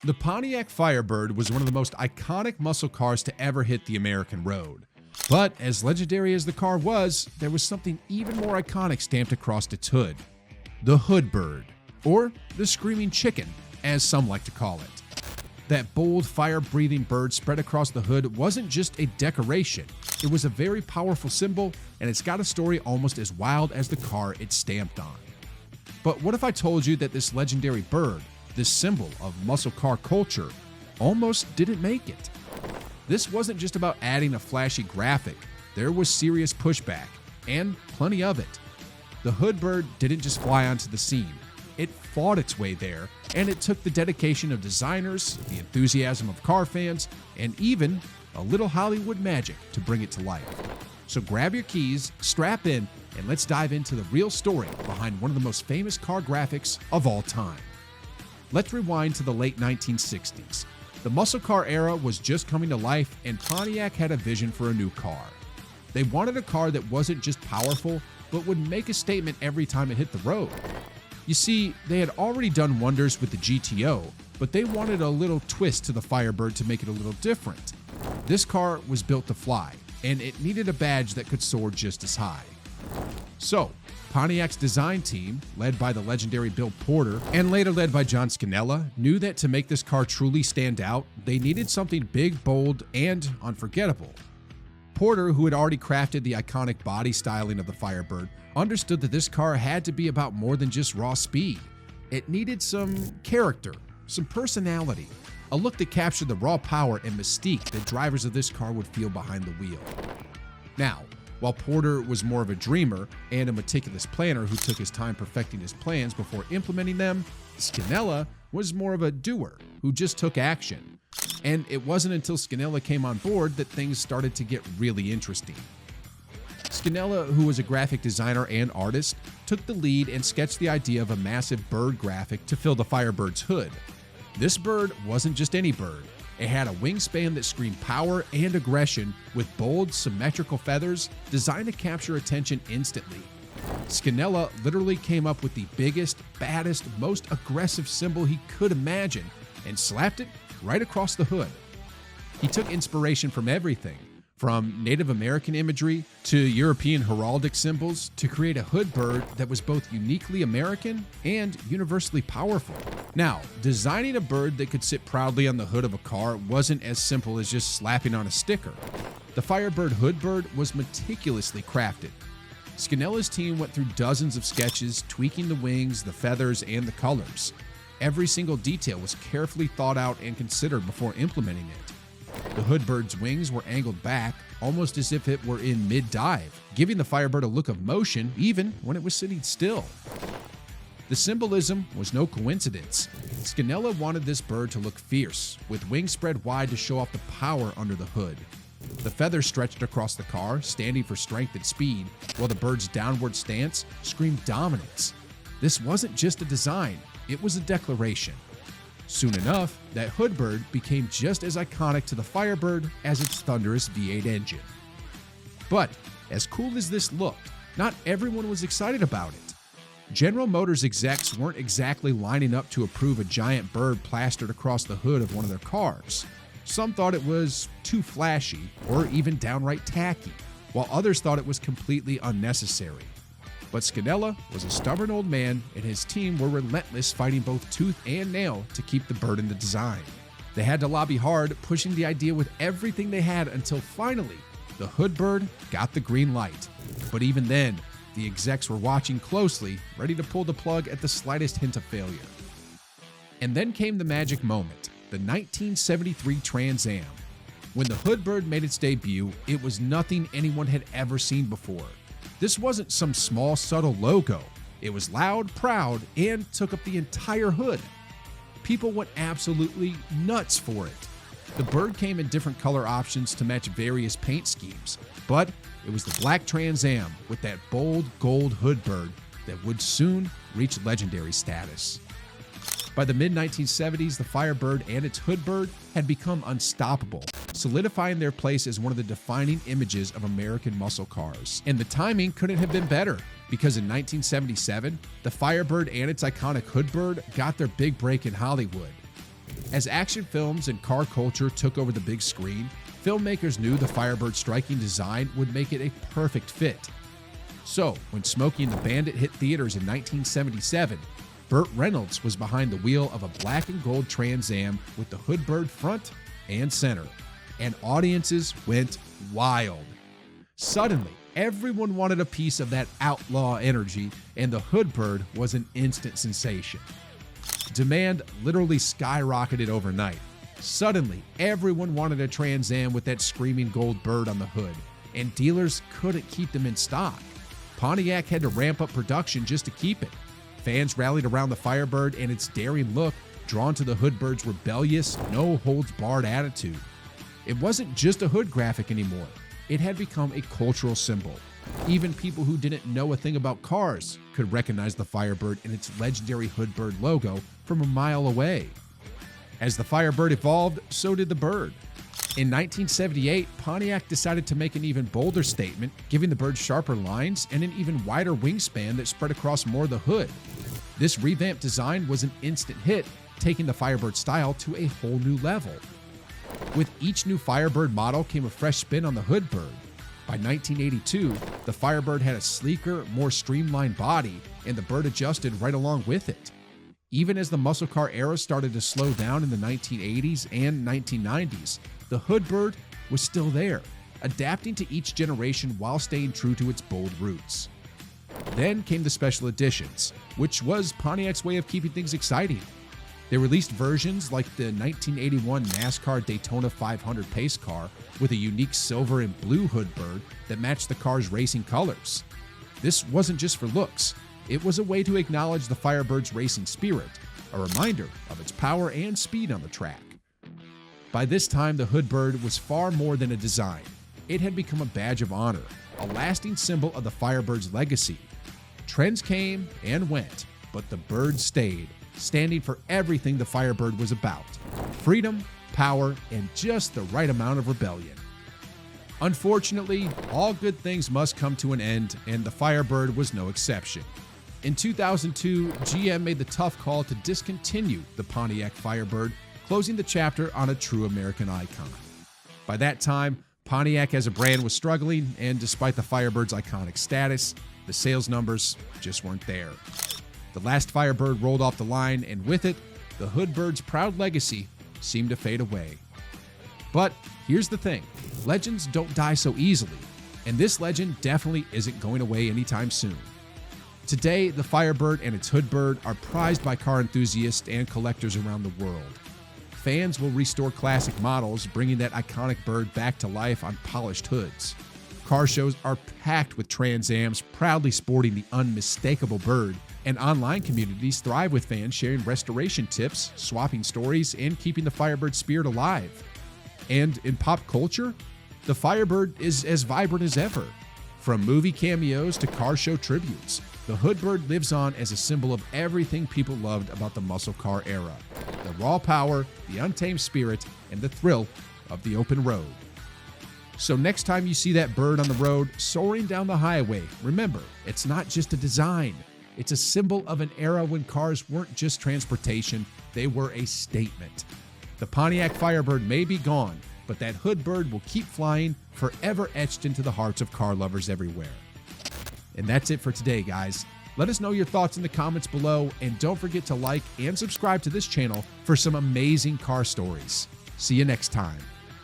The Pontiac Firebird was one of the most iconic muscle cars to ever hit the American road. But as legendary as the car was, there was something even more iconic stamped across its hood. The Hood Bird, or the Screaming Chicken, as some like to call it. That bold, fire-breathing bird spread across the hood wasn't just a decoration. It was a very powerful symbol, and it's got a story almost as wild as the car it's stamped on. But what if I told you that this legendary bird, this symbol of muscle car culture, almost didn't make it? This wasn't just about adding a flashy graphic. There was serious pushback, and plenty of it. The Hood Bird didn't just fly onto the scene. It fought its way there, and it took the dedication of designers, the enthusiasm of car fans, and even a little Hollywood magic to bring it to life. So grab your keys, strap in, and let's dive into the real story behind one of the most famous car graphics of all time. Let's rewind to the late 1960s. The muscle car era was just coming to life, and Pontiac had a vision for a new car. They wanted a car that wasn't just powerful, but would make a statement every time it hit the road. You see, they had already done wonders with the GTO, but they wanted a little twist to the Firebird to make it a little different. This car was built to fly, and it needed a badge that could soar just as high. So, Pontiac's design team, led by the legendary Bill Porter and later led by John Scannella, knew that to make this car truly stand out, they needed something big, bold, and unforgettable. Porter, who had already crafted the iconic body styling of the Firebird, understood that this car had to be about more than just raw speed. It needed some character, some personality, a look that captured the raw power and mystique that drivers of this car would feel behind the wheel. Now, while Porter was more of a dreamer and a meticulous planner who took his time perfecting his plans before implementing them, Scannella was more of a doer who just took action. And it wasn't until Scannella came on board that things started to get really interesting. Scannella, who was a graphic designer and artist, took the lead and sketched the idea of a massive bird graphic to fill the Firebird's hood. This bird wasn't just any bird. It had a wingspan that screamed power and aggression with bold, symmetrical feathers designed to capture attention instantly. Scannella literally came up with the biggest, baddest, most aggressive symbol he could imagine and slapped it right across the hood. He took inspiration from everything, from Native American imagery to European heraldic symbols, to create a hood bird that was both uniquely American and universally powerful. Now, designing a bird that could sit proudly on the hood of a car wasn't as simple as just slapping on a sticker. The Firebird Hood Bird was meticulously crafted. Scannella's team went through dozens of sketches, tweaking the wings, the feathers, and the colors. Every single detail was carefully thought out and considered before implementing it. The Hood Bird's wings were angled back, almost as if it were in mid-dive, giving the Firebird a look of motion even when it was sitting still. The symbolism was no coincidence. Scannella wanted this bird to look fierce, with wings spread wide to show off the power under the hood. The feathers stretched across the car, standing for strength and speed, while the bird's downward stance screamed dominance. This wasn't just a design, it was a declaration. Soon enough, that Hood Bird became just as iconic to the Firebird as its thunderous V8 engine. But as cool as this looked, not everyone was excited about it. General Motors execs weren't exactly lining up to approve a giant bird plastered across the hood of one of their cars. Some thought it was too flashy or even downright tacky, while others thought it was completely unnecessary. But Scannella was a stubborn old man, and his team were relentless, fighting both tooth and nail to keep the bird in the design. They had to lobby hard, pushing the idea with everything they had until finally, the Hood Bird got the green light. But even then, the execs were watching closely, ready to pull the plug at the slightest hint of failure. And then came the magic moment, the 1973 Trans Am. When the Hood Bird made its debut, it was nothing anyone had ever seen before. This wasn't some small, subtle logo. It was loud, proud, and took up the entire hood. People went absolutely nuts for it. The bird came in different color options to match various paint schemes, but it was the black Trans Am with that bold gold hood bird that would soon reach legendary status. By the mid-1970s, the Firebird and its Hood Bird had become unstoppable, solidifying their place as one of the defining images of American muscle cars. And the timing couldn't have been better, because in 1977, the Firebird and its iconic Hood Bird got their big break in Hollywood. As action films and car culture took over the big screen, filmmakers knew the Firebird's striking design would make it a perfect fit. So, when Smokey and the Bandit hit theaters in 1977, Burt Reynolds was behind the wheel of a black and gold Trans Am with the Hood Bird front and center, and audiences went wild. Suddenly, everyone wanted a piece of that outlaw energy, and the Hood Bird was an instant sensation. Demand literally skyrocketed overnight. Suddenly, everyone wanted a Trans Am with that screaming gold bird on the hood, and dealers couldn't keep them in stock. Pontiac had to ramp up production just to keep it. Fans rallied around the Firebird and its daring look, drawn to the Hood Bird's rebellious, no-holds-barred attitude. It wasn't just a hood graphic anymore. It had become a cultural symbol. Even people who didn't know a thing about cars could recognize the Firebird and its legendary Hood Bird logo from a mile away. As the Firebird evolved, so did the bird. In 1978, Pontiac decided to make an even bolder statement, giving the bird sharper lines and an even wider wingspan that spread across more of the hood. This revamped design was an instant hit, taking the Firebird style to a whole new level. With each new Firebird model came a fresh spin on the Hood Bird. By 1982, the Firebird had a sleeker, more streamlined body, and the bird adjusted right along with it. Even as the muscle car era started to slow down in the 1980s and 1990s, the Hood Bird was still there, adapting to each generation while staying true to its bold roots. Then came the special editions, which was Pontiac's way of keeping things exciting. They released versions like the 1981 NASCAR Daytona 500 pace car with a unique silver and blue Hood Bird that matched the car's racing colors. This wasn't just for looks. It was a way to acknowledge the Firebird's racing spirit, a reminder of its power and speed on the track. By this time, the Hood Bird was far more than a design. It had become a badge of honor, a lasting symbol of the Firebird's legacy. Trends came and went, but the bird stayed, standing for everything the Firebird was about: freedom, power, and just the right amount of rebellion. Unfortunately, all good things must come to an end, and the Firebird was no exception. In 2002, GM made the tough call to discontinue the Pontiac Firebird, closing the chapter on a true American icon. By that time, Pontiac as a brand was struggling, and despite the Firebird's iconic status, the sales numbers just weren't there. The last Firebird rolled off the line, and with it, the Hood Bird's proud legacy seemed to fade away. But here's the thing, legends don't die so easily, and this legend definitely isn't going away anytime soon. Today, the Firebird and its Hood Bird are prized by car enthusiasts and collectors around the world. Fans will restore classic models, bringing that iconic bird back to life on polished hoods. Car shows are packed with Trans Ams proudly sporting the unmistakable bird, and online communities thrive with fans sharing restoration tips, swapping stories, and keeping the Firebird spirit alive. And in pop culture, the Firebird is as vibrant as ever. From movie cameos to car show tributes, the Hood Bird lives on as a symbol of everything people loved about the muscle car era: the raw power, the untamed spirit, and the thrill of the open road. So next time you see that bird on the road soaring down the highway, remember, it's not just a design. It's a symbol of an era when cars weren't just transportation, they were a statement. The Pontiac Firebird may be gone, but that Hood Bird will keep flying, forever etched into the hearts of car lovers everywhere. And that's it for today, guys. Let us know your thoughts in the comments below, and don't forget to like and subscribe to this channel for some amazing car stories. See you next time.